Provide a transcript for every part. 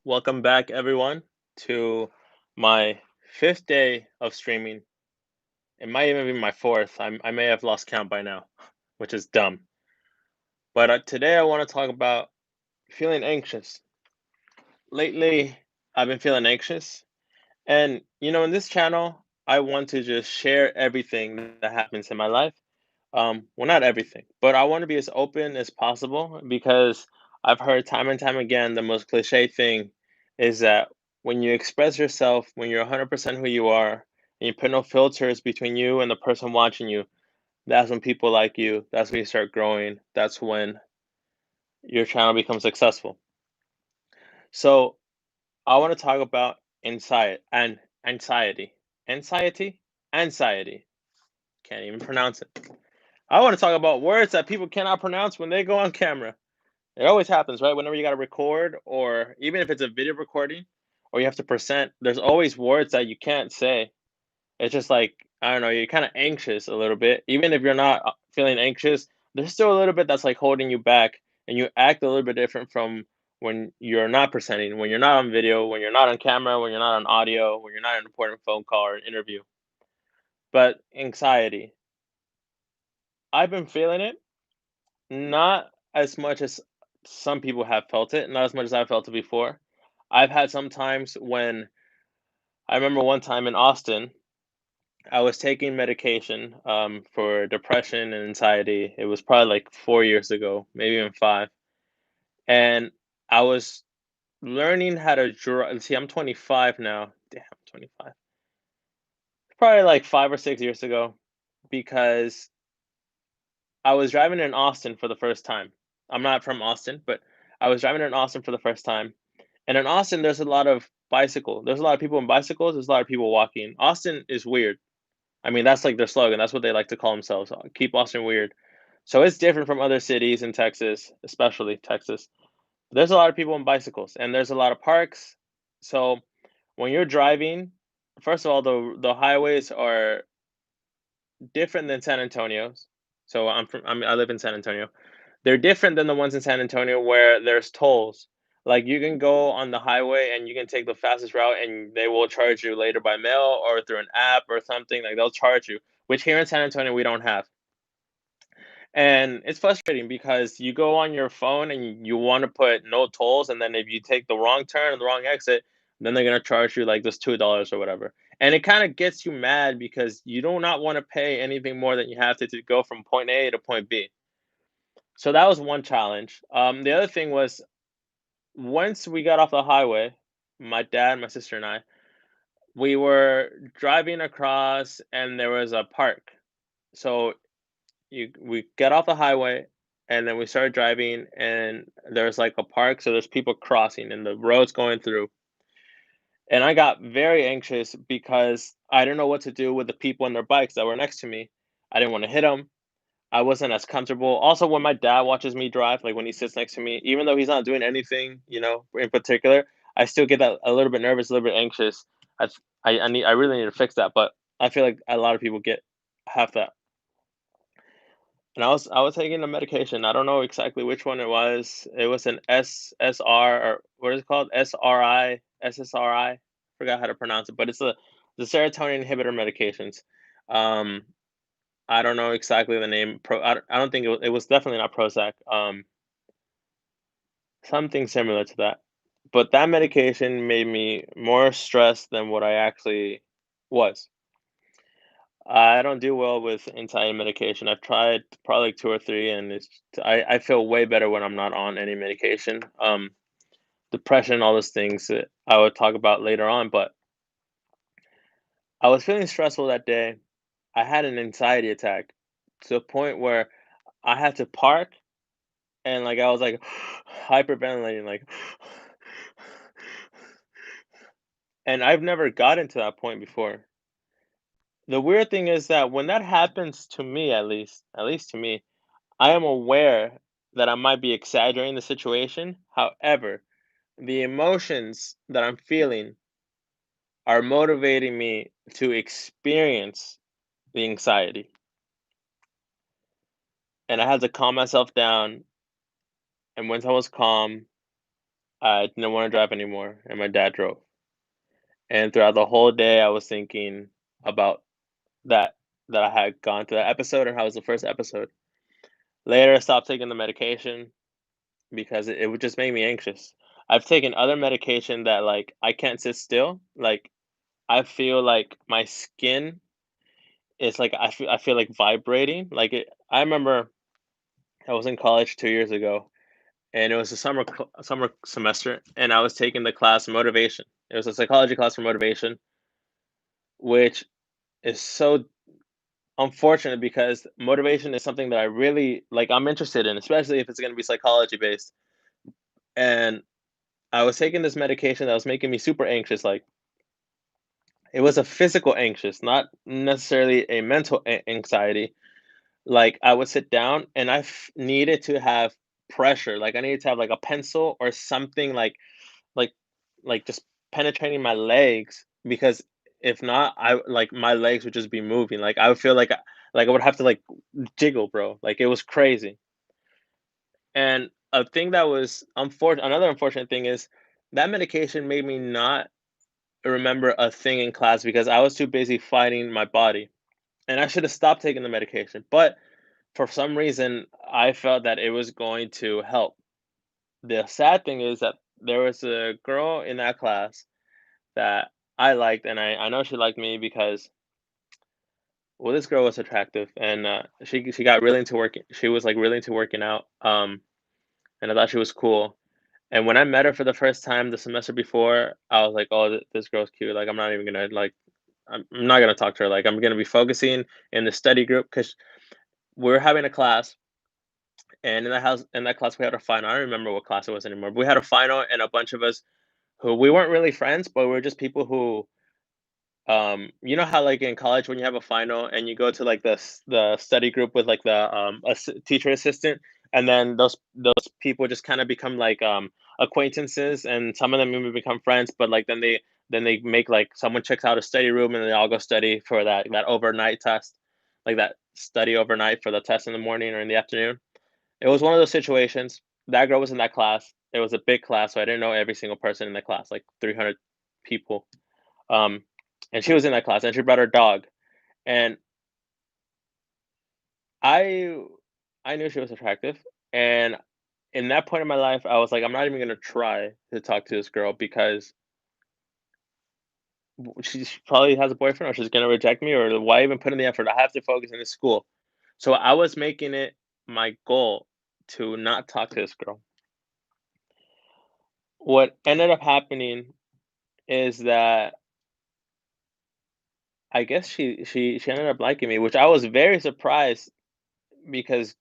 Welcome back, everyone, to my fifth day of streaming. It might even be my fourth. I may have lost count by now, which is dumb. But today I want to talk about feeling anxious. Lately, I've been feeling anxious. And, in this channel, I want to just share everything that happens in my life. Well, not everything, but I want to be as open as possible because I've heard time and time again the most cliche thing is that when you express yourself, when you're 100% who you are, and you put no filters between you and the person watching you, that's when people like you. That's when you start growing. That's when your channel becomes successful. So I want to talk about anxiety, anxiety, anxiety. Can't even pronounce it. I want to talk about words that people cannot pronounce when they go on camera. It always happens, right? Whenever you got to record, or even if it's a video recording, or you have to present, there's always words that you can't say. It's just like, I don't know, you're kind of anxious a little bit. Even if you're not feeling anxious, there's still a little bit that's like holding you back, and you act a little bit different from when you're not presenting, when you're not on video, when you're not on camera, when you're not on audio, when you're not in an important phone call or an interview. But anxiety, I've been feeling it. Not as much as some people have felt it, not as much as I felt it before. I've had some times when I remember one time in Austin, I was taking medication for depression and anxiety. It was probably like 4 years ago, maybe even five. And I was learning how to drive. See, I'm 25 now. Damn, 25. Probably like 5 or 6 years ago because I was driving in Austin for the first time. I'm not from Austin, but I was driving in Austin for the first time. And in Austin, there's a lot of bicycle. There's a lot of people in bicycles. There's a lot of people walking. Austin is weird. I mean, that's like their slogan. That's what they like to call themselves. Keep Austin weird. So it's different from other cities in Texas, especially Texas. There's a lot of people in bicycles, and there's a lot of parks. So when you're driving, first of all, the highways are different than San Antonio's. So I live in San Antonio. They're different than the ones in San Antonio where there's tolls. Like you can go on the highway and you can take the fastest route and they will charge you later by mail or through an app or something. Like they'll charge you, which here in San Antonio we don't have. And it's frustrating because you go on your phone and you want to put no tolls, and then if you take the wrong turn or the wrong exit, then they're gonna charge you like this $2 or whatever. And it kind of gets you mad because you do not want to pay anything more than you have to go from point A to point B. So that was one challenge. The other thing was once we got off the highway, my dad, my sister, and I, we were driving across, and there was a park. So we get off the highway, and then we started driving, and there's like a park. So there's people crossing, and the road's going through. And I got very anxious because I didn't know what to do with the people on their bikes that were next to me. I didn't want to hit them. I wasn't as comfortable. Also, when my dad watches me drive, like when he sits next to me, even though he's not doing anything, in particular, I still get that a little bit nervous, a little bit anxious. I I really need to fix that, but I feel like a lot of people get have that. And I was taking a medication. I don't know exactly which one it was. It was an SSR, or what is it called? SRI, SSRI. Forgot how to pronounce it, but it's the serotonin inhibitor medications. Um, I don't know exactly the name. I don't think it was definitely not Prozac. Something similar to that. But that medication made me more stressed than what I actually was. I don't do well with anxiety medication. I've tried probably like two or three, and I feel way better when I'm not on any medication. Depression, all those things that I would talk about later on. But I was feeling stressful that day. I had an anxiety attack to the point where I had to park, and like I was like hyperventilating, like, and I've never gotten to that point before. The weird thing is that when that happens to me, at least to me, I am aware that I might be exaggerating the situation. However, the emotions that I'm feeling are motivating me to experience the anxiety. And I had to calm myself down. And once I was calm, I didn't want to drive anymore, and my dad drove. And throughout the whole day, I was thinking about that that I had gone to that episode and how it was the first episode. Later, I stopped taking the medication because it would just make me anxious. I've taken other medication that like I can't sit still. Like I feel like my skin is like I feel like vibrating. Like I remember I was in college 2 years ago, and it was a summer semester, and I was taking the class motivation. It was a psychology class for motivation, which is so unfortunate because motivation is something that I really like. I'm interested in, especially if it's going to be psychology based. And I was taking this medication that was making me super anxious. Like it was a physical anxious, not necessarily a mental anxiety. Like I would sit down and needed to have pressure. Like I needed to have like a pencil or something like just penetrating my legs because if not, I like my legs would just be moving. Like I would feel like I would have to like jiggle, bro. Like it was crazy. And a thing that was another unfortunate thing is that medication made me not remember a thing in class because I was too busy fighting my body. And I should have stopped taking the medication. But for some reason, I felt that it was going to help. The sad thing is that there was a girl in that class that I liked, and I know she liked me because well, this girl was attractive, and she got really into working. She was like really into working out, and I thought she was cool. And when I met her for the first time the semester before, I was like, "Oh, this girl's cute. Like, I'm not even gonna like, I'm not gonna talk to her. Like, I'm gonna be focusing in the study group because we're having a class, and in that class we had a final. I don't remember what class it was anymore. But we had a final, and a bunch of us who we weren't really friends, but we were just people who you know how like in college when you have a final and you go to like the study group with like the teacher assistant, and then those people just kind of become like acquaintances, and some of them even become friends, but like then they make like someone checks out a study room and they all go study for that overnight test, like that study overnight for the test in the morning or in the afternoon. It was one of those situations. That girl was in that class. It was a big class, so I didn't know every single person in the class, like 300 people. Um, and she was in that class, and she brought her dog. And I I knew she was attractive, and in that point in my life, I was like, I'm not even gonna try to talk to this girl because she probably has a boyfriend, or she's gonna reject me, or why even put in the effort? I have to focus in this school. So I was making it my goal to not talk to this girl. What ended up happening is that I guess she ended up liking me, which I was very surprised because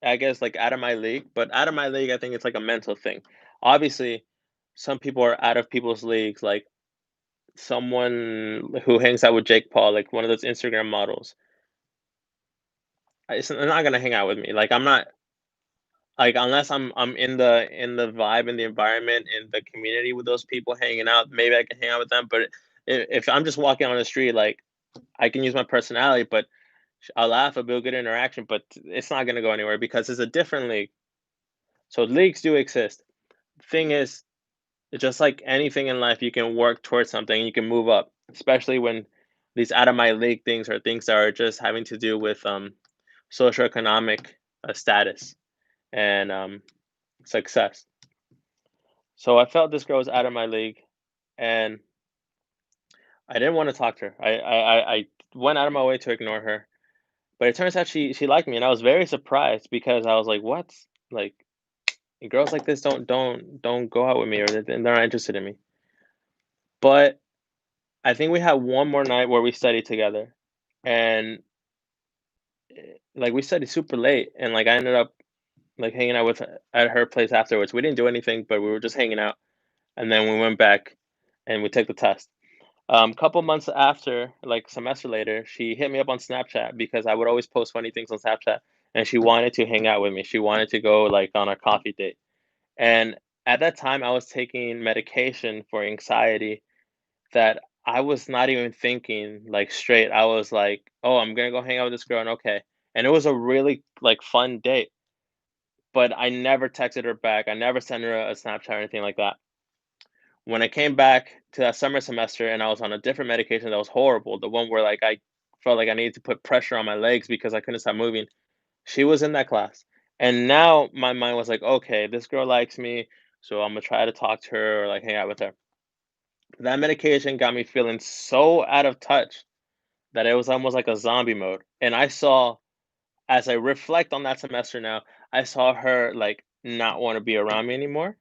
I guess like out of my league, but out of my league, I think it's like a mental thing. Obviously, some people are out of people's leagues, like someone who hangs out with Jake Paul, like one of those Instagram models. They're not gonna hang out with me. Like I'm not like unless I'm in the vibe and the environment and the community with those people hanging out. Maybe I can hang out with them, but if I'm just walking on the street, like I can use my personality, but I'll laugh, I'll build good interaction, but it's not gonna go anywhere because it's a different league. So leagues do exist. Thing is, just like anything in life, you can work towards something, you can move up, especially when these out of my league things are things that are just having to do with socioeconomic status and success. So I felt this girl was out of my league, and I didn't want to talk to her. I went out of my way to ignore her, but it turns out she liked me, and I was very surprised because I was like, "What? Like girls like this don't go out with me, or they're not interested in me." But I think we had one more night where we studied together, and, like, we studied super late, and, like, I ended up, like, hanging out with her at her place afterwards. We didn't do anything, but we were just hanging out, and then we went back, and we took the test. Couple months after, like, semester later, she hit me up on Snapchat because I would always post funny things on Snapchat, and she wanted to hang out with me. She wanted to go, like, on a coffee date, and at that time, I was taking medication for anxiety that I was not even thinking, like, straight. I was like, "Oh, I'm gonna go hang out with this girl, and okay." And it was a really, like, fun date. but I never texted her back. I never sent her a Snapchat or anything like that. When I came back to that summer semester and I was on a different medication that was horrible, the one where like I felt like I needed to put pressure on my legs because I couldn't stop moving, she was in that class. And now my mind was like, okay, this girl likes me, so I'm gonna try to talk to her or like hang out with her. That medication got me feeling so out of touch that it was almost like a zombie mode. And I saw, as I reflect on that semester now, I saw her like not want to be around me anymore.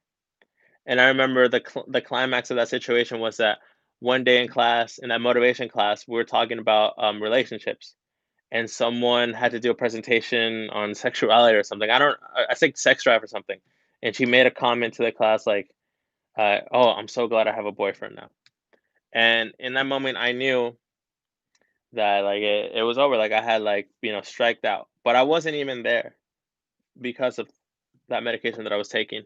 And I remember the climax of that situation was that one day in class, in that motivation class, we were talking about relationships, and someone had to do a presentation on sexuality or something. I think sex drive or something, and she made a comment to the class like, "Oh, I'm so glad I have a boyfriend now." And in that moment, I knew that like it was over. Like I had like striked out, but I wasn't even there because of that medication that I was taking.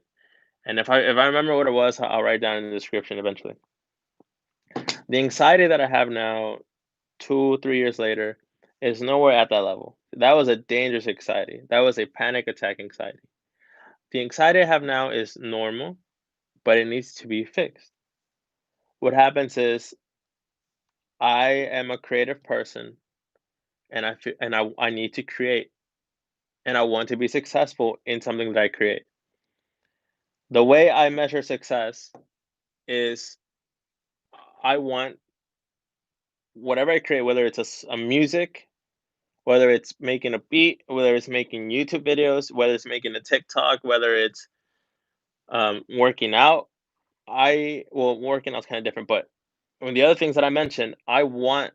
And if I remember what it was, I'll write down in the description eventually. The anxiety that I have now, 2, 3 years later, is nowhere at that level. That was a dangerous anxiety. That was a panic attack anxiety. The anxiety I have now is normal, but it needs to be fixed. What happens is I am a creative person, and I need to create, and I want to be successful in something that I create. The way I measure success is I want whatever I create, whether it's a music, whether it's making a beat, whether it's making YouTube videos, whether it's making a TikTok, whether it's working out. Working out's kind of different, but when the other things that I mentioned, I want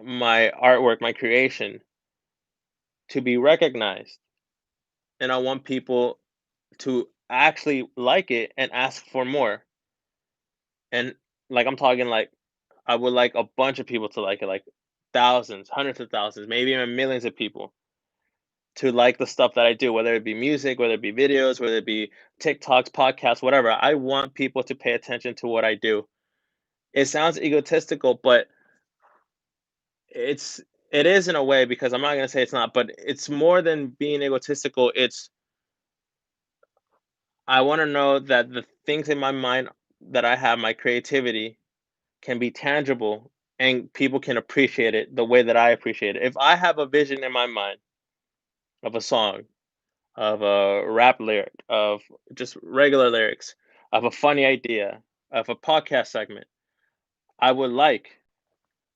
my artwork, my creation, to be recognized, and I want people to actually like it and ask for more. And like I'm talking like I would like a bunch of people to like it, like thousands, hundreds of thousands, maybe even millions of people to like the stuff that I do, whether it be music, whether it be videos, whether it be TikToks, podcasts, whatever. I want people to pay attention to what I do. It sounds egotistical, but it's it is in a way because I'm not gonna say it's not, but it's more than being egotistical. It's I want to know that the things in my mind that I have, my creativity, can be tangible and people can appreciate it the way that I appreciate it. If I have a vision in my mind of a song, of a rap lyric, of just regular lyrics, of a funny idea, of a podcast segment, I would like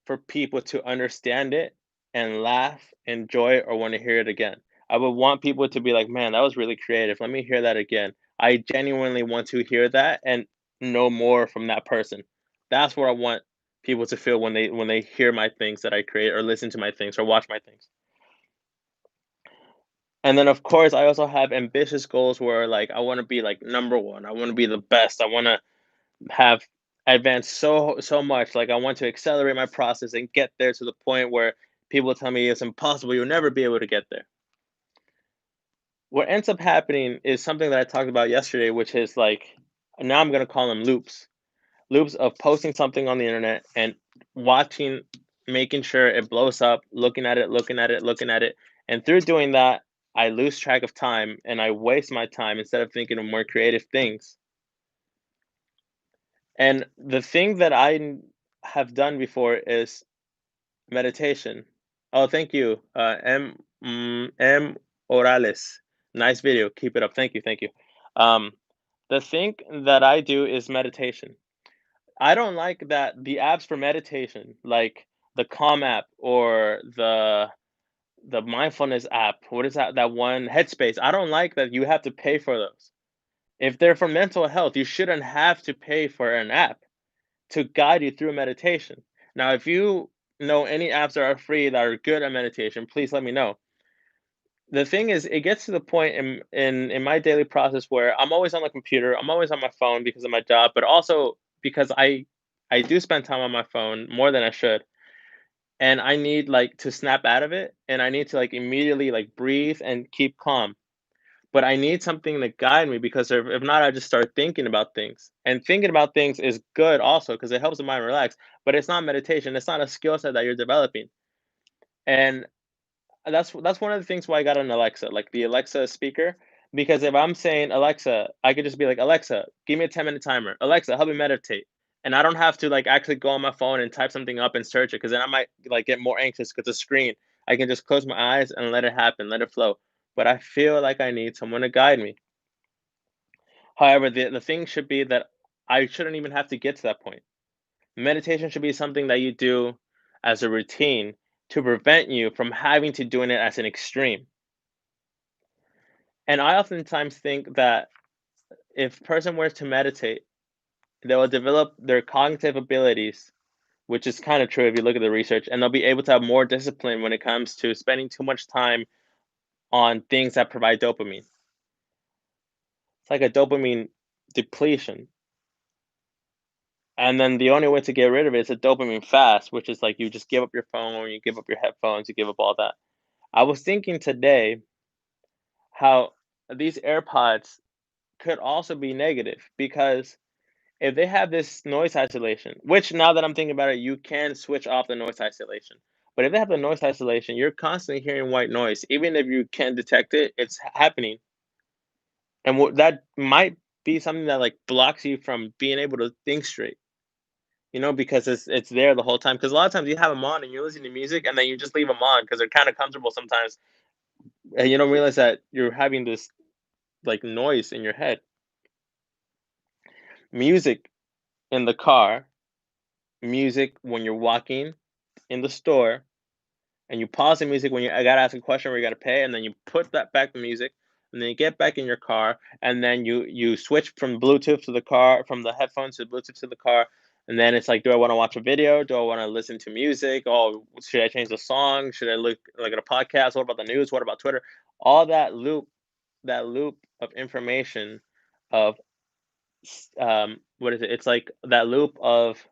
for people to understand it and laugh, enjoy it, or want to hear it again. I would want people to be like, man, that was really creative. Let me hear that again. I genuinely want to hear that and know more from that person. That's what I want people to feel when they hear my things that I create or listen to my things or watch my things. And then of course I also have ambitious goals where like I want to be like number one. I want to be the best. I want to have advanced so much. Like I want to accelerate my process and get there to the point where people tell me it's impossible. You'll never be able to get there. What ends up happening is something that I talked about yesterday, which is like now I'm gonna call them loops. Loops of posting something on the internet and watching, making sure it blows up, looking at it, looking at it, looking at it. And through doing that, I lose track of time and I waste my time instead of thinking of more creative things. And the thing that have done before is meditation. Oh, thank you, M Orales. Nice video. Keep it up. Thank you. Thank you. Um, the thing that I do is meditation. I don't like that the apps for meditation, like the Calm app or the mindfulness app. What is that one Headspace? I don't like that you have to pay for those. If they're for mental health, you shouldn't have to pay for an app to guide you through meditation. Now, if you know any apps that are free that are good at meditation, please let me know. The thing is, it gets to the point in my daily process where I'm always on the computer, I'm always on my phone because of my job, but also because I do spend time on my phone more than I should, and I need like to snap out of it, and I need to like immediately like breathe and keep calm. But I need something to guide me because if not, I just start thinking about things. And thinking about things is good also because it helps the mind relax. But it's not meditation. It's not a skill set that you're developing. And that's one of the things why I got an Alexa, like the Alexa speaker, because if I'm saying Alexa, I could just be like, Alexa, give me a 10-minute timer. Alexa, help me meditate. And I don't have to like actually go on my phone and type something up and search it because then I might like get more anxious because the screen. I can just close my eyes and let it happen, let it flow. But I feel like I need someone to guide me. However, the thing should be that I shouldn't even have to get to that point. Meditation should be something that you do as a routine to prevent you from having to doing it as an extreme. And I oftentimes think that if a person were to meditate, they will develop their cognitive abilities, which is kind of true if you look at the research, and they'll be able to have more discipline when it comes to spending too much time on things that provide dopamine. It's like a dopamine depletion. And then the only way to get rid of it is a dopamine fast, which is like you just give up your phone, you give up your headphones, you give up all that. I was thinking today how these AirPods could also be negative because if they have this noise isolation, which now that I'm thinking about it, you can switch off the noise isolation. But if they have the noise isolation, you're constantly hearing white noise. Even if you can't detect it, it's happening. And that might be something that like blocks you from being able to think straight. Because it's there the whole time. Because a lot of times you have them on and you're listening to music, and then you just leave them on because they're kind of comfortable sometimes, and you don't realize that you're having this like noise in your head. Music in the car, music when you're walking in the store, and you pause the music when you I gotta ask a question or you gotta pay, and then you put that back the music, and then you get back in your car, and then you switch from Bluetooth to the car, from the headphones to Bluetooth to the car, and then it's like, do I want to watch a video? Do I want to listen to music? Oh, should I change the song? Should I look at a podcast? What about the news? What about Twitter? All that loop of information of what is it? It's like that loop of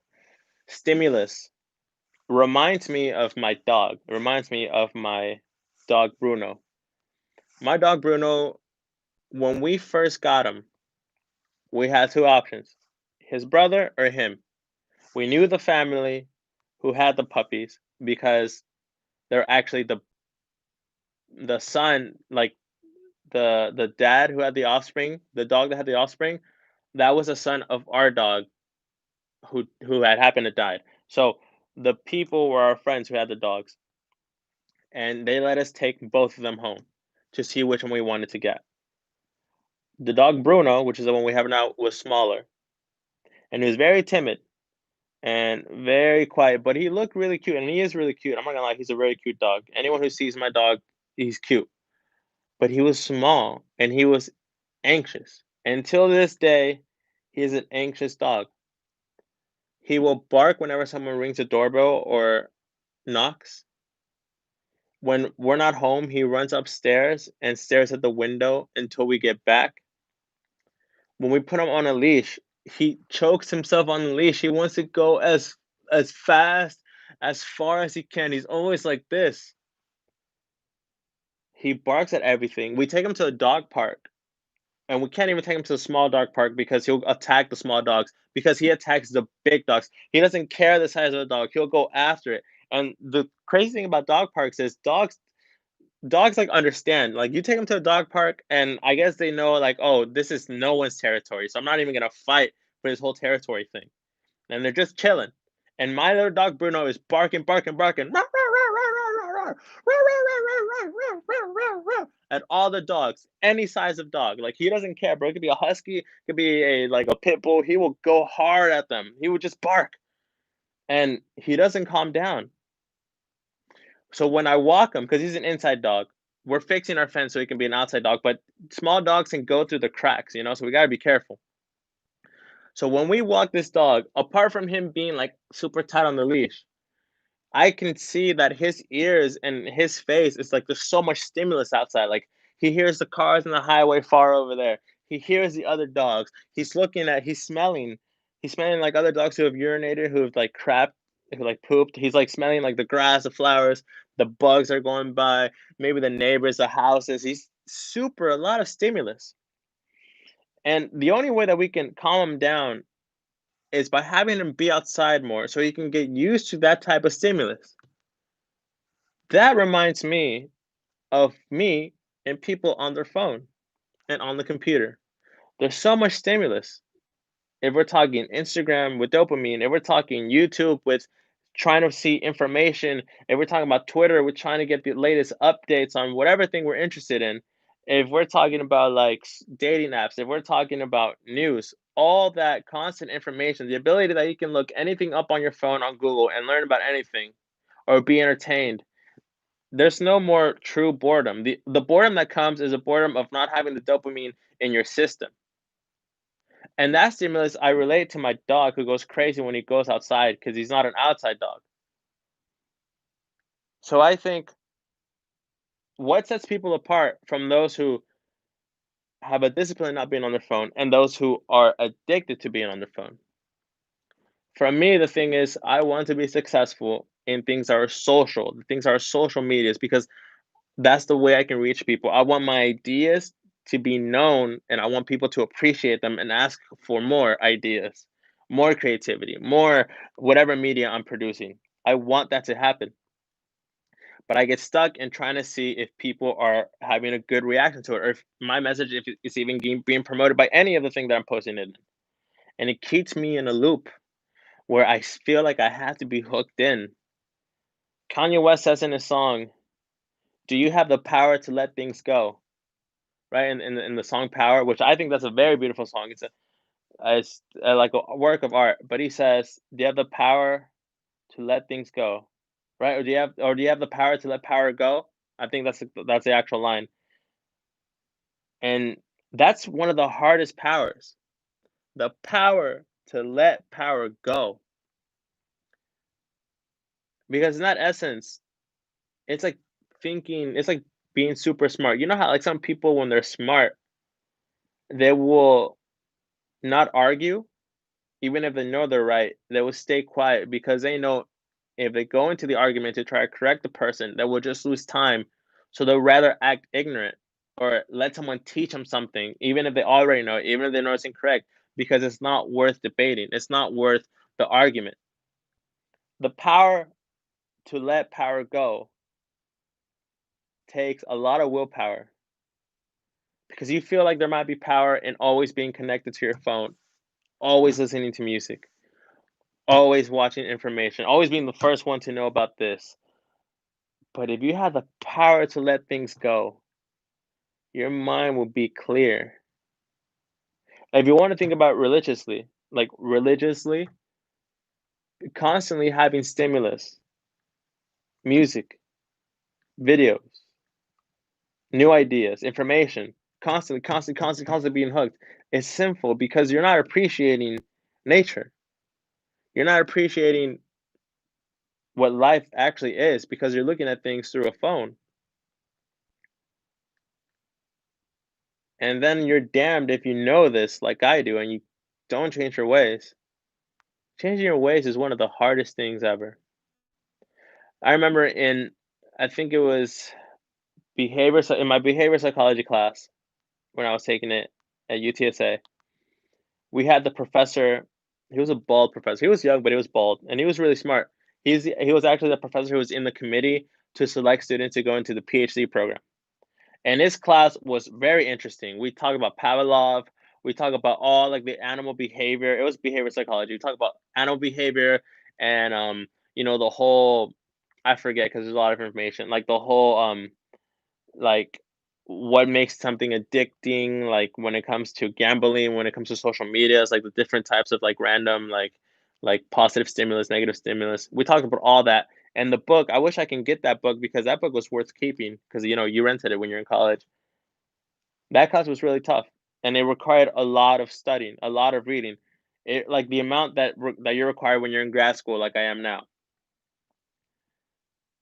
stimulus reminds me of my dog. It reminds me of my dog Bruno. My dog Bruno, when we first got him, we had two options: his brother or him. We knew the family who had the puppies because they're actually the son, like the dad who had the offspring, the dog that had the offspring, that was a son of our dog who had happened to die. So the people were our friends who had the dogs, and they let us take both of them home to see which one we wanted to get. The dog Bruno, which is the one we have now, was smaller, and he was very timid and very quiet, but he looked really cute, and he is really cute. I'm not gonna lie, he's a very cute dog. Anyone who sees my dog, he's cute. But he was small and he was anxious. Until this day, he is an anxious dog. He will bark whenever someone rings the doorbell or knocks. When we're not home, he runs upstairs and stares at the window until we get back. When we put him on a leash, he chokes himself on the leash. He wants to go as fast, as far as he can. He's always like this. He barks at everything. We take him to a dog park, and we can't even take him to a small dog park because he'll attack the small dogs because he attacks the big dogs. He doesn't care the size of the dog. He'll go after it. And the crazy thing about dog parks is dogs like understand. Like you take them to a dog park and I guess they know like, oh, this is no one's territory. So I'm not even gonna fight for this whole territory thing. And they're just chilling. And my little dog Bruno is barking, barking, barking at all the dogs, any size of dog. Like he doesn't care, bro. It could be a husky, it could be a pit bull. He will go hard at them. He would just bark, and he doesn't calm down. So when I walk him, because he's an inside dog, we're fixing our fence so he can be an outside dog. But small dogs can go through the cracks. So we gotta be careful. So when we walk this dog, apart from him being like super tight on the leash, I can see that his ears and his face is like there's so much stimulus outside. Like he hears the cars on the highway far over there. He hears the other dogs. He's smelling like other dogs who have urinated, who have like crapped, who like pooped. He's like smelling like the grass, the flowers, the bugs are going by, maybe the neighbors, the houses. He's super a lot of stimulus. And the only way that we can calm him down is by having him be outside more so he can get used to that type of stimulus. That reminds me. of me and people on their phone and on the computer. There's so much stimulus. If we're talking Instagram with dopamine, if we're talking YouTube with trying to see information, if we're talking about Twitter with trying to get the latest updates on whatever thing we're interested in, if we're talking about like dating apps, if we're talking about news, all that constant information, the ability that you can look anything up on your phone on Google and learn about anything or be entertained. There's no more true boredom. The boredom that comes is a boredom of not having the dopamine in your system. And that stimulus, I relate to my dog who goes crazy when he goes outside because he's not an outside dog. So I think what sets people apart from those who have a discipline not being on their phone and those who are addicted to being on their phone? For me, the thing is, I want to be successful in things that are social, the things that are social medias, because that's the way I can reach people. I want my ideas to be known and I want people to appreciate them and ask for more ideas, more creativity, more whatever media I'm producing. I want that to happen. But I get stuck in trying to see if people are having a good reaction to it or if my message if it's even being promoted by any of the thing that I'm posting it in. And it keeps me in a loop where feel like I have to be hooked in. Kanye West says in his song, "Do you have the power to let things go?" Right, in the song "Power," which I think that's a very beautiful song. It's like a work of art. But he says, "Do you have the power to let things go?" Right, or do you have the power to let power go? I think that's the actual line, and that's one of the hardest powers, the power to let power go, because in that essence, it's like it's like being super smart. You know how like some people when they're smart, they will not argue. Even if they know they're right, they will stay quiet because they know if they go into the argument to try to correct the person, they will just lose time. So they'll rather act ignorant or let someone teach them something, even if they already know, even if they know it's incorrect, because it's not worth debating. It's not worth the argument. The power to let power go takes a lot of willpower because you feel like there might be power in always being connected to your phone, always listening to music, always watching information, always being the first one to know about this. But if you have the power to let things go, your mind will be clear. If you want to think about religiously, constantly having stimulus, music, videos, new ideas, information, constantly being hooked is sinful because you're not appreciating nature. You're not appreciating what life actually is because you're looking at things through a phone. And then you're damned if you know this like I do and you don't change your ways. Changing your ways is one of the hardest things ever. I remember I think it was in my behavior psychology class when I was taking it at UTSA, we had the professor, he was a bald professor. He was young, but he was bald, and he was really smart. He was actually the professor who was in the committee to select students to go into the PhD program. And his class was very interesting. We talked about Pavlov. We talked about all like the animal behavior. It was behavior psychology. We talked about animal behavior and the whole I forget because there's a lot of information. Like the whole like what makes something addicting, like when it comes to gambling, when it comes to social media, it's like the different types of like random like positive stimulus, negative stimulus. We talked about all that. And the book, I wish I can get that book because that book was worth keeping because you rented it when you're in college. That class was really tough, and it required a lot of studying, a lot of reading. It like the amount that you're required when you're in grad school, like I am now.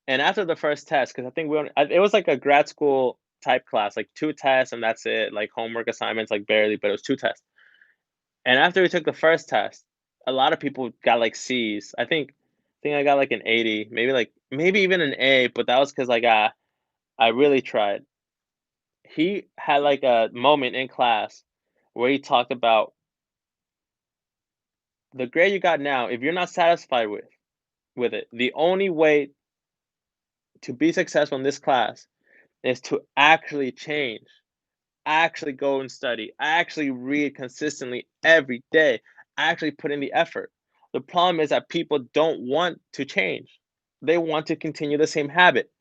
And after the first test, because I think it was like a grad school type class, like 2 tests and that's it, like homework assignments, like barely, but it was 2 tests. And after we took the first test, a lot of people got like C's. I think I got like an 80, maybe even an A, but that was because like I really tried. He had like a moment in class where he talked about the grade you got now, if you're not satisfied with it, the only way to be successful in this class is to actually change, actually go and study, actually read consistently every day, actually put in the effort. The problem is that people don't want to change. They want to continue the same habit.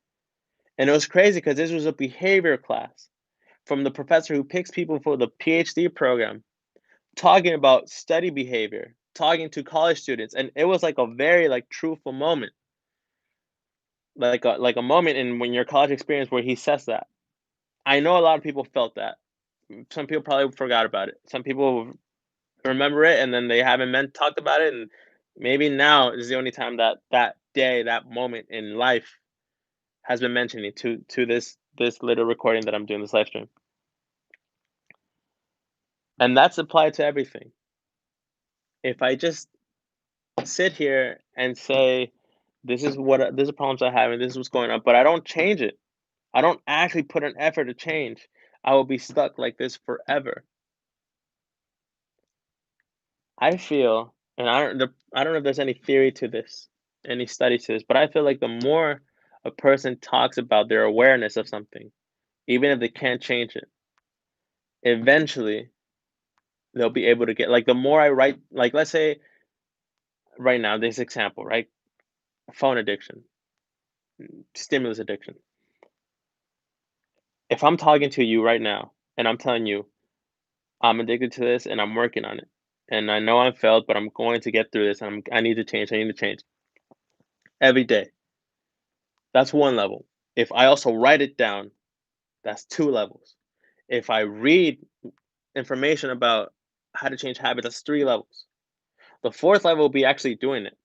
And it was crazy because this was a behavior class from the professor who picks people for the PhD program, talking about study behavior, talking to college students, and it was like a very like truthful moment, like a moment in when your college experience where he says that. I know a lot of people felt that. Some people probably forgot about it. Some people remember it and then they haven't talked about it, and maybe now is the only time that that day, that moment in life has been mentioning to this little recording that I'm doing, this live stream. And that's applied to everything. If I just sit here and say, this is problems I have and this is what's going on, but I don't change it. I don't actually put an effort to change. I will be stuck like this forever. I feel, and I don't know if there's any theory to this, any study to this, but I feel like the more a person talks about their awareness of something, even if they can't change it, eventually they'll be able to get like the more I write, like let's say right now, this example, right? Phone addiction, stimulus addiction. If I'm talking to you right now and I'm telling you I'm addicted to this and I'm working on it, and I know I'm failed, but I'm going to get through this, and I need to change. I need to change every day. That's one level. If I also write it down, that's two levels. If I read information about how to change habits, that's three levels. The fourth level will be actually doing it.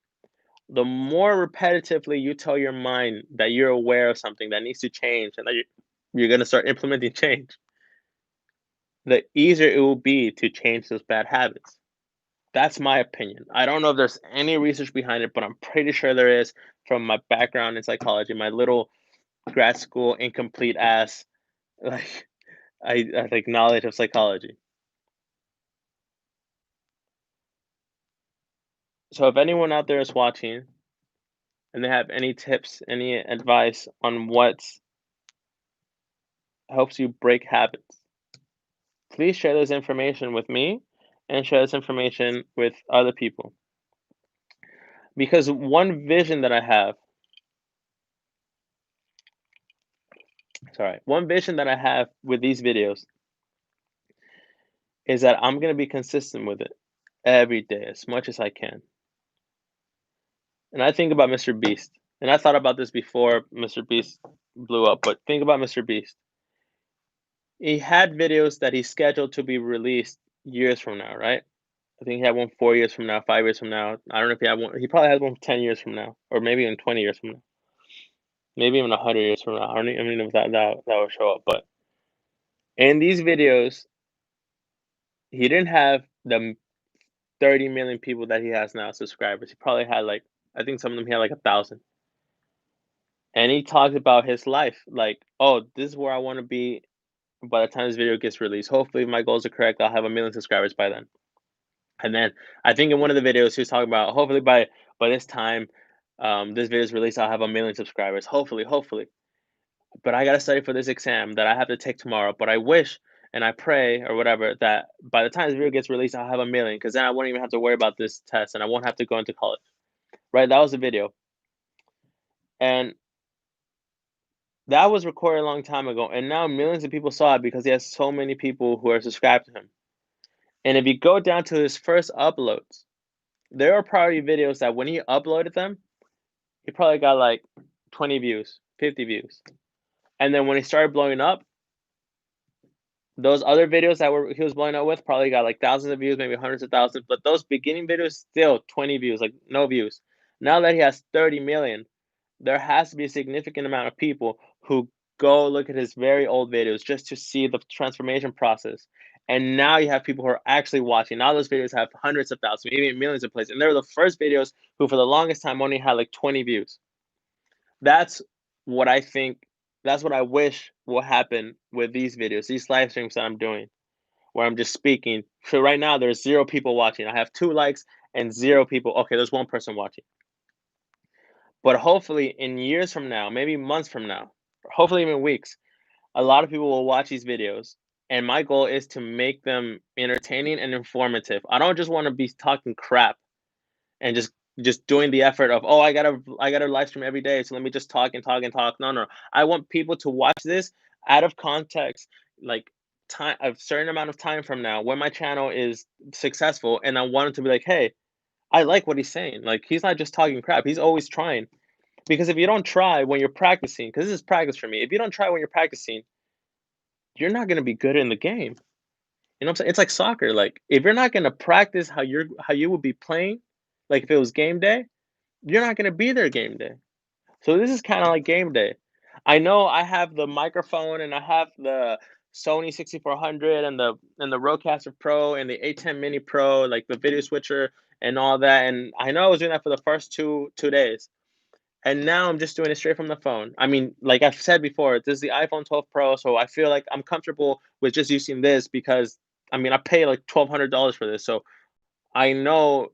The more repetitively you tell your mind that you're aware of something that needs to change and that you're going to start implementing change, the easier it will be to change those bad habits. That's my opinion. I don't know if there's any research behind it, but I'm pretty sure there is from my background in psychology, my little grad school incomplete ass like I like knowledge of psychology. So if anyone out there is watching and they have any tips, any advice on what helps you break habits, please share this information with me and share this information with other people. Because one vision that I have, one vision that I have with these videos is that I'm going to be consistent with it every day as much as I can. And I think about Mr. Beast. And I thought about this before Mr. Beast blew up, but think about Mr. Beast. He had videos that he scheduled to be released years from now, right? I think he had one 4 years from now, 5 years from now. I don't know if he had one. He probably has one 10 years from now, or maybe even 20 years from now, maybe even 100 years from now. I don't know if that will show up. But in these videos, he didn't have the 30 million people that he has now subscribers. He probably had like, I think some of them he had like 1,000. And he talked about his life, like, oh, this is where I want to be by the time this video gets released. Hopefully, if my goals are correct, I'll have 1 million subscribers by then. And then I think in one of the videos he was talking about hopefully by this time, this video is released, I'll have 1 million subscribers. Hopefully. But I gotta study for this exam that I have to take tomorrow. But I wish and I pray or whatever that by the time this video gets released, I'll have 1 million because then I won't even have to worry about this test and I won't have to go into college. Right? That was the video. And that was recorded a long time ago. And now millions of people saw it because he has so many people who are subscribed to him. And if you go down to his first uploads, there are probably videos that when he uploaded them, he probably got like 20 views, 50 views. And then when he started blowing up, those other videos that he was blowing up with probably got like thousands of views, maybe hundreds of thousands. But those beginning videos still 20 views, like no views. Now that he has 30 million, there has to be a significant amount of people who go look at his very old videos just to see the transformation process. And now you have people who are actually watching. Now those videos have hundreds of thousands, maybe millions of plays. And they're the first videos who, for the longest time, only had like 20 views. That's what I think. That's what I wish will happen with these videos, these live streams that I'm doing, where I'm just speaking. So right now, there's 0 people watching. I have 2 likes and 0 people. Okay, there's 1 person watching. But hopefully, in years from now, maybe months from now, hopefully even weeks, A lot of people will watch these videos, and my goal is to make them entertaining and informative. I don't just want to be talking crap and just doing the effort of, oh, I gotta live stream every day, so let me just talk and talk and talk. No, no, I want people to watch this out of context, like time a certain amount of time from now when my channel is successful, and I want it to be like, hey, I like what he's saying. Like he's not just talking crap. He's always trying. Because if you don't try when you're practicing, because this is practice for me, if you don't try when you're practicing, you're not gonna be good in the game. You know what I'm saying? It's like soccer. Like if you're not gonna practice how you would be playing, like if it was game day, you're not gonna be there game day. So this is kind of like game day. I know I have the microphone and I have the Sony 6400 and the Rodecaster Pro and the A10 Mini Pro, like the video switcher and all that. And I know I was doing that for the first two days. And now I'm just doing it straight from the phone. I mean, like I've said before, this is the iPhone 12 Pro, so I feel like I'm comfortable with just using this because I mean I pay like $1,200 for this, so I know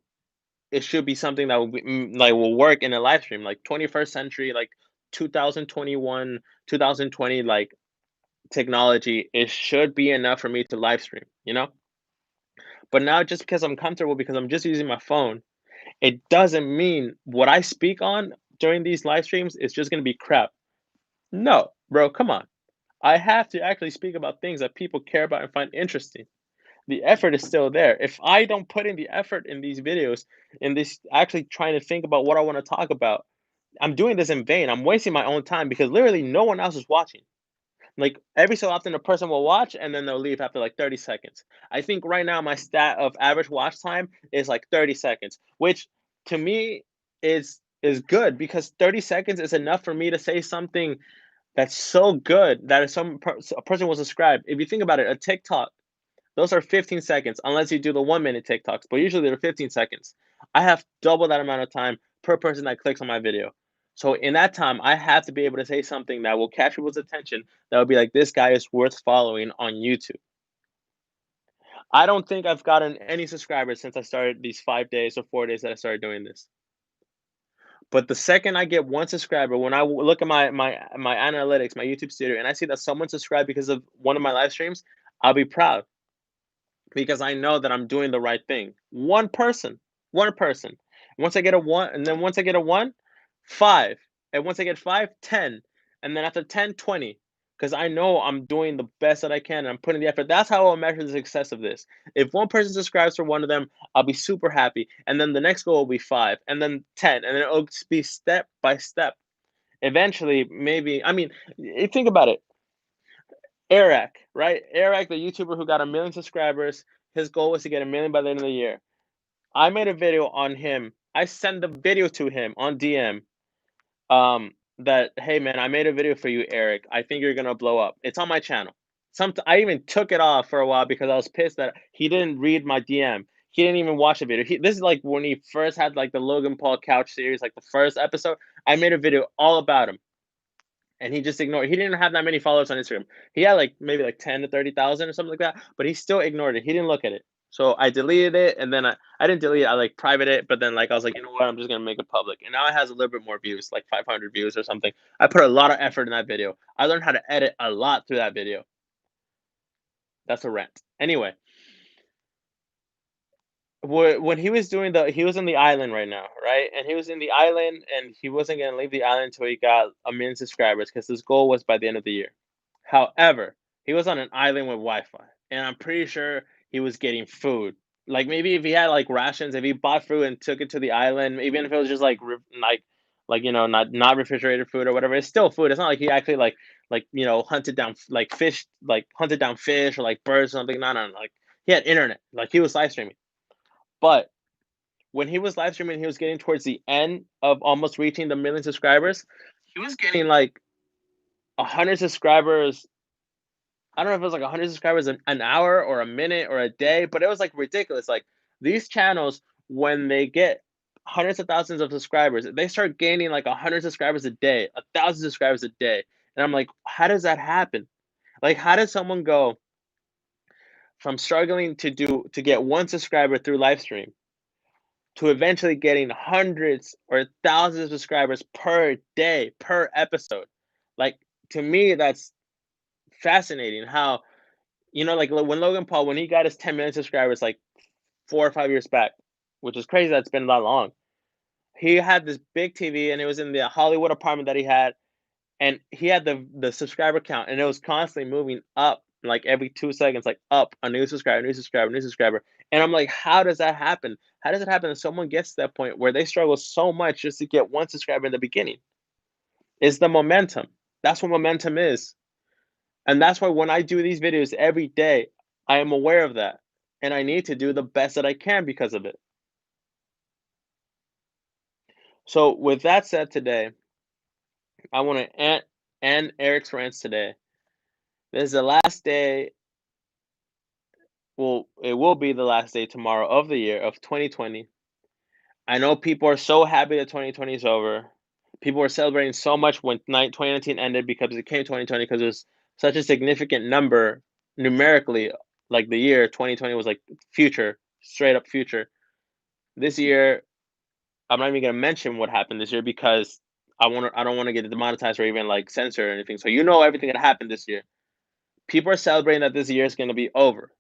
it should be something that will be, like will work in a live stream, like 21st century, like 2021, 2020, like technology. It should be enough for me to live stream, you know. But now just because I'm comfortable because I'm just using my phone, it doesn't mean what I speak on during these live streams is just gonna be crap. No, bro, come on. I have to actually speak about things that people care about and find interesting. The effort is still there. If I don't put in the effort in these videos, in this actually trying to think about what I want to talk about, I'm doing this in vain. I'm wasting my own time because literally no one else is watching. Like every so often, a person will watch and then they'll leave after like 30 seconds. I think right now my stat of average watch time is like 30 seconds, which to me is good because 30 seconds is enough for me to say something that's so good that if a person will subscribe. If you think about it, a TikTok, those are 15 seconds, unless you do the 1 minute TikToks, but usually they're 15 seconds. I have double that amount of time per person that clicks on my video. So in that time, I have to be able to say something that will catch people's attention. That will be like, this guy is worth following on YouTube. I don't think I've gotten any subscribers since I started these 5 days or 4 days that I started doing this. But the second I get one subscriber, when I look at my analytics, my YouTube studio, and I see that someone subscribed because of one of my live streams, I'll be proud because I know that I'm doing the right thing. One person, one person. Once I get a one, and then once I get a one, five, and once I get five, 10, and then after 10, 20. Because I know I'm doing the best that I can and I'm putting the effort. That's how I'll measure the success of this. If one person subscribes for one of them, I'll be super happy. And then the next goal will be five, and then 10, and then it'll just be step by step. Eventually, maybe, I mean, think about it. Eric, right? Eric, the YouTuber who got 1 million subscribers, his goal was to get 1 million by the end of the year. I made a video on him. I sent the video to him on DM. That hey man, I made a video for you, Eric. I think you're gonna blow up. It's on my channel. I even took it off for a while because I was pissed that he didn't read my DM. He didn't even watch the video. This is like when he first had like the Logan Paul couch series, like the first episode. I made a video all about him and he just ignored. He didn't have that many followers on Instagram. He had like maybe like 10 to 30,000 or something like that, but he still ignored it. He didn't look at it. So I deleted it, and then I didn't delete it. I like private it, but then like I was like, you know what? I'm just gonna make it public, and now it has a little bit more views, like 500 views or something. I put a lot of effort in that video. I learned how to edit a lot through that video. That's a rant. Anyway, when he was doing he was in the island right now, right? And he was in the island, and he wasn't gonna leave the island until he got 1 million subscribers because his goal was by the end of the year. However, he was on an island with Wi-Fi, and I'm pretty sure he was getting food. Like maybe if he had like rations, if he bought food and took it to the island, even if it was just like not refrigerated food or whatever, it's still food. It's not like he actually hunted down like fish, like hunted down fish or like birds or something. No, no, no. Like he had internet, like he was live streaming. But when he was live streaming, he was getting towards the end of almost reaching the 1 million subscribers. He was getting like 100 subscribers. I don't know if it was like 100 subscribers an hour or a minute or a day, but it was like ridiculous. Like these channels, when they get hundreds of thousands of subscribers, they start gaining like 100 subscribers a day, 1,000 subscribers a day. And I'm like, how does that happen? Like, how does someone go from struggling to get one subscriber through live stream to eventually getting hundreds or thousands of subscribers per day, per episode? Like to me, that's fascinating how, like when Logan Paul, when he got his 10 million subscribers like 4 or 5 years back, which is crazy that it's been that long. He had this big TV and it was in the Hollywood apartment that he had, and he had the subscriber count, and it was constantly moving up, like every 2 seconds, like up a new subscriber, new subscriber, new subscriber. And I'm like, how does that happen? How does it happen that someone gets to that point where they struggle so much just to get one subscriber in the beginning? It's the momentum. That's what momentum is. And that's why when I do these videos every day, I am aware of that. And I need to do the best that I can because of it. So, with that said, today, I want to end Eric's rants today. This is the last day. Well, it will be the last day tomorrow of the year of 2020. I know people are so happy that 2020 is over. People were celebrating so much when 2019 ended because it came 2020 because it was such a significant number numerically. Like the year 2020 was like future, straight up future. This year, I'm not even gonna mention what happened this year because I don't want to get demonetized or even like censored or anything. So everything that happened this year. People are celebrating that this year is gonna be over.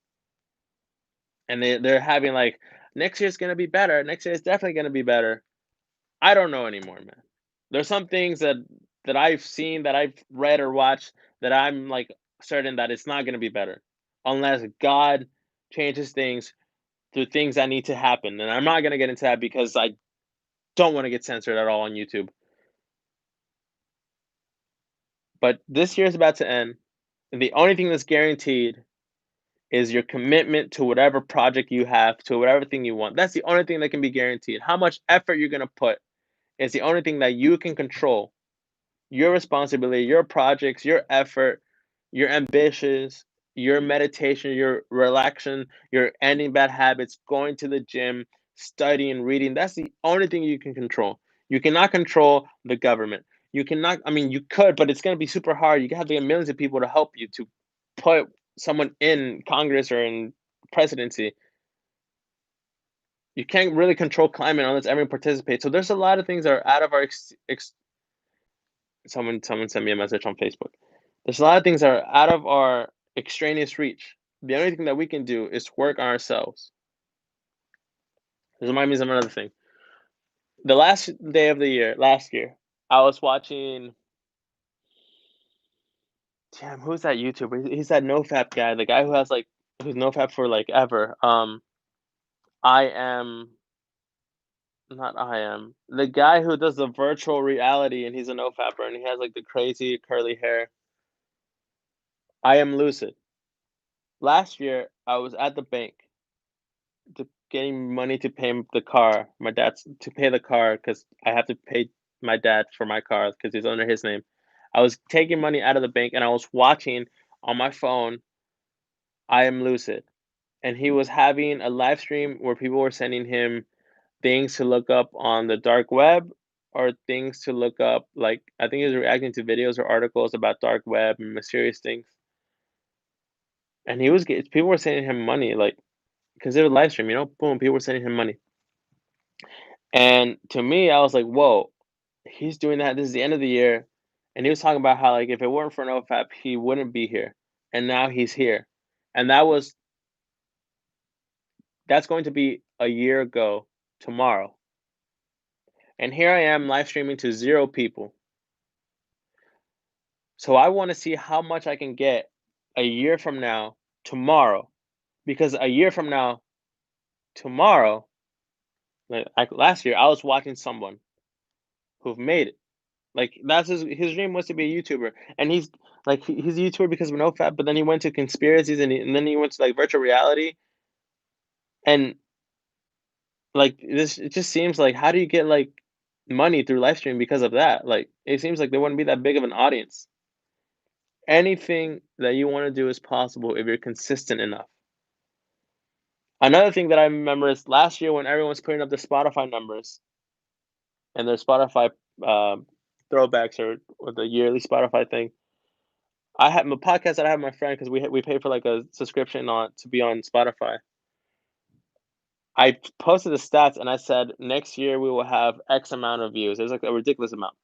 And they're having like next year's gonna be better. Next year is definitely gonna be better. I don't know anymore, man. There's some things that I've seen, that I've read or watched, that I'm like certain that it's not gonna be better unless God changes things through things that need to happen. And I'm not gonna get into that because I don't want to get censored at all on YouTube. But this year is about to end, and the only thing that's guaranteed is your commitment to whatever project you have, to whatever thing you want. That's the only thing that can be guaranteed. How much effort you're going to put is the only thing that you can control. Your responsibility, your projects, your effort, your ambitions, your meditation, your relaxation, your ending bad habits, going to the gym, studying, reading. That's the only thing you can control. You cannot control the government. You cannot, I mean, you could, but it's going to be super hard. You have to get millions of people to help you to put someone in Congress or in presidency. You can't really control climate unless everyone participates. So there's a lot of things that are out of our someone sent me a message on Facebook. There's a lot of things that are out of our extraneous reach. The only thing that we can do is work on ourselves. This reminds me of another thing. The last day of the year, last year, I was watching. Damn, who's that YouTuber? He's that NoFap guy, the guy who has like who's NoFap for like ever. I am not I am the guy who does the virtual reality, and he's a NoFapper, and he has like the crazy curly hair. I am Lucid. Last year, I was at the bank getting money to pay the car. My dad's to pay the car because I have to pay my dad for my car because it's under his name. I was taking money out of the bank and I was watching on my phone I Am Lucid, and he was having a live stream where people were sending him things to look up on the dark web or things to look up. Like I think he was reacting to videos or articles about dark web and mysterious things. And people were sending him money, like because it was live stream, boom, people were sending him money. And to me, I was like, whoa, he's doing that. This is the end of the year. And he was talking about how, like, if it weren't for NoFap, he wouldn't be here. And now he's here. And that's going to be a year ago tomorrow. And here I am live streaming to 0 people. So I want to see how much I can get a year from now, tomorrow. Because a year from now, tomorrow, like last year, I was watching someone who've made it. Like that's his dream was to be a YouTuber, and he's like he's a YouTuber because of NoFap, but then he went to conspiracies, and then he went to like virtual reality, and like this it just seems like how do you get like money through live stream because of that? Like it seems like there wouldn't be that big of an audience. Anything that you want to do is possible if you're consistent enough. Another thing that I remember is last year when everyone was putting up the Spotify numbers and their Spotify throwbacks or the yearly Spotify thing. I have a podcast that I have with my friend because we pay for like a subscription on to be on Spotify. I posted the stats and I said next year we will have X amount of views. It was like a ridiculous amount.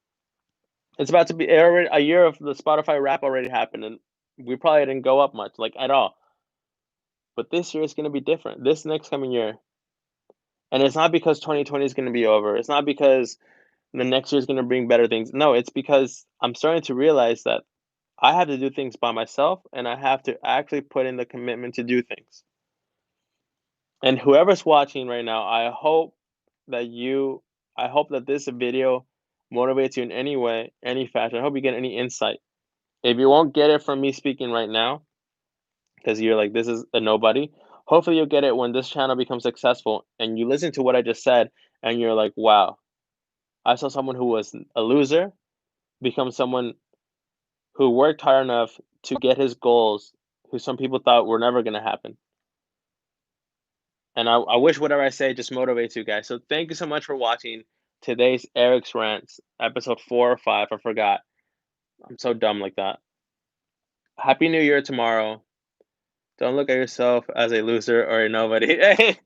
It's about to be a year of the Spotify Wrap already happened, and we probably didn't go up much, like, at all. But this year is gonna be different, this next coming year, and it's not because 2020 is gonna be over, it's not because the next year is gonna bring better things. No, it's because I'm starting to realize that I have to do things by myself, and I have to actually put in the commitment to do things. And whoever's watching right now, that you I hope that this video motivates you in any way, any fashion. I hope you get any insight. If you won't get it from me speaking right now, because you're like, this is a nobody, hopefully you'll get it when this channel becomes successful and you listen to what I just said and you're like, wow, I saw someone who was a loser become someone who worked hard enough to get his goals, who some people thought were never going to happen. And I wish whatever I say just motivates you guys. So thank you so much for watching today's Eric's Rants, episode 4 or 5. I forgot. I'm so dumb like that. Happy New Year tomorrow. Don't look at yourself as a loser or a nobody.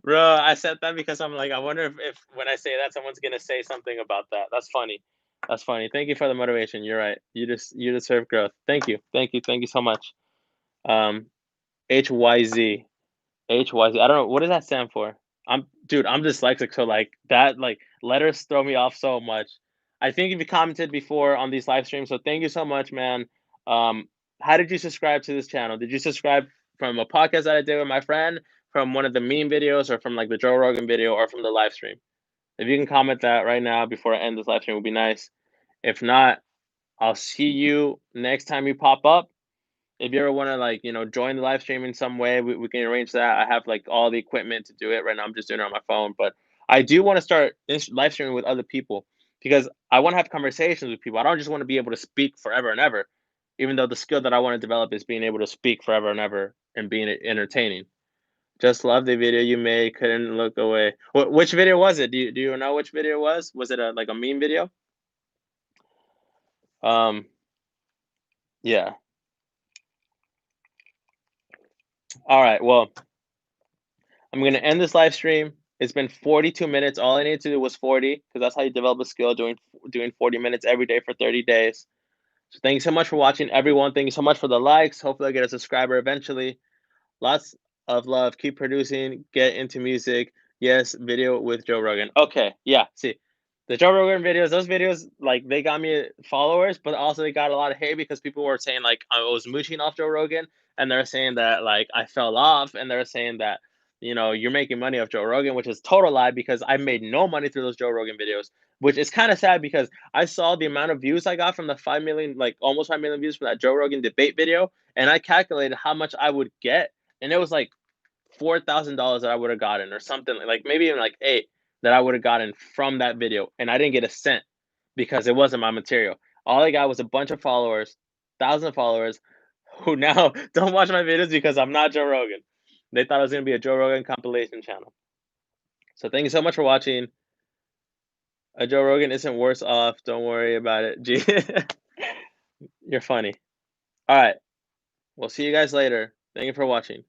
Bro, I said that because I'm like, I wonder if when I say that, someone's gonna say something about that. That's funny. That's funny. Thank you for the motivation. You're right. You deserve growth. Thank you. Thank you. Thank you so much. Um, HYZ. HYZ. I don't know what does that stand for. I'm dyslexic, so like that like letters throw me off so much. I think if you commented before on these live streams, so thank you so much, man. Um, how did you subscribe to this channel? Did you subscribe from a podcast that I did with my friend, from one of the meme videos, or from like the Joe Rogan video, or from the live stream? If you can comment that right now before I end this live stream, would be nice. If not, I'll see you next time you pop up. If you ever wanna, like, join the live stream in some way, we can arrange that. I have, like, all the equipment to do it. Right now, I'm just doing it on my phone, but I do wanna start ins live streaming with other people because I wanna have conversations with people. I don't just wanna be able to speak forever and ever, even though the skill that I wanna develop is being able to speak forever and ever and being entertaining. Just love the video you made, couldn't look away. Which video was it? Do you know which video it was? Was it like, a meme video? Um, yeah. Alright, well, I'm gonna end this live stream. It's been 42 minutes. All I needed to do was 40, because that's how you develop a skill, doing 40 minutes every day for 30 days. So thank you so much for watching, everyone. Thank you so much for the likes. Hopefully, I get a subscriber eventually. Lots of love. Keep producing. Get into music. Yes, video with Joe Rogan. Okay, yeah. See, the Joe Rogan videos, those videos, like they got me followers, but also they got a lot of hate because people were saying like I was mooching off Joe Rogan, and they're saying that like I fell off, and they're saying that you're making money off Joe Rogan, which is total lie because I made no money through those Joe Rogan videos, which is kind of sad because I saw the amount of views I got from the 5 million, like almost 5 million views from that Joe Rogan debate video, and I calculated how much I would get, and it was like $4,000 that I would have gotten, or something like maybe even like eight that I would have gotten from that video, and I didn't get a cent because it wasn't my material. All I got was a bunch of followers, thousands of followers, who now don't watch my videos because I'm not Joe Rogan. They thought it was gonna be a Joe Rogan compilation channel. So thank you so much for watching. Joe Rogan isn't worse off. Don't worry about it. You're funny. All right. We'll see you guys later. Thank you for watching.